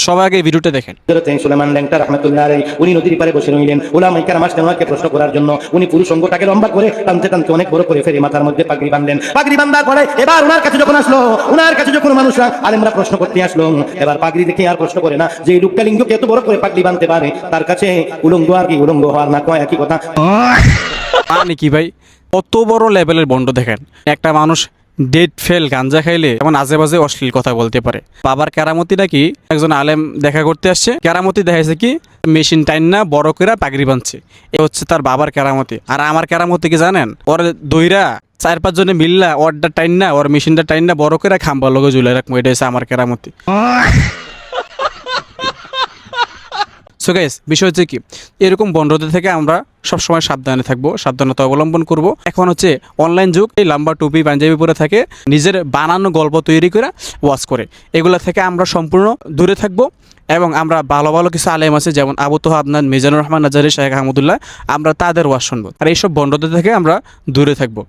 সবাই আগে এই ভিডিওটা দেখেন। হযরত সুলাইমান ল্যাংটা রাহমাতুল্লাহ আলাইহি উনি নদীর পাড়ে বসে রইলেন। উলামায়ে কেরাম আসলেন ওনাকে প্রশ্ন করার জন্য। উনি পুরুষ অঙ্গটাকে লম্বা করে টানতে টানতে অনেক বড় করে ফেরে মাথার মধ্যে পাগড়ি বাঁধলেন। পাগড়ি বাঁধার পরে এবার ওনার কাছে যখন আসলো, ওনার কাছে যখন মানুষরা আলেমরা প্রশ্ন করতে আসলো, এবার পাগড়ি দেখে আর প্রশ্ন করে না যে এই লোকটা লিঙ্গকে এত বড় করে পাগড়ি বাঁধতে পারে, তার কাছে উলঙ্গ আর কি উলঙ্গ হওয়ার না কয় একই কথা। মানে কি ভাই, কত বড় লেভেলের বন্ড দেখেন। একটা মানুষ ডেট ফেল গাঞ্জা খাইলে এমন আজে বাজে অশ্লীল কথা বলতে পারে। বাবার কেরামতি নাকি একজন আলেম দেখা করতে আসছে, কেরামতি দেখাইছে কি মেশিন টাইন না বড় করে পাগড়ি বাঁধছে, এ হচ্ছে তার বাবার কেরামতি। আর আমার কেরামতি কি জানেন, ওর দইরা 4-5 জনে মিল্লা ওরটা টাইন না, ওর মেশিনটা টাইন না বড় করে খাম্বার লগে ঝুলে রাখবো, এটা হচ্ছে আমার কেরামতি। সো গাইস, বিষয় হচ্ছে কি, এরকম বন্ডদের থেকে আমরা সবসময় সাবধানে থাকবো, সাবধানতা অবলম্বন করব। এখন হচ্ছে অনলাইন যুগ, এই লম্বা টুপি পাঞ্জাবি পরে থাকে, নিজের বানানো গল্প তৈরি করে ওয়াজ করে, এগুলা থেকে আমরা সম্পূর্ণ দূরে থাকবো। এবং আমরা ভালো ভালো কিছু আলেম আছে, যেমন আবু তোহা আদনান, মিজানুর রহমান নাজারী, শেখ আহমদুল্লাহ, আমরা তাদের ওয়াজ শুনবো। আর এইসব বন্ডদের থেকে আমরা দূরে থাকবো।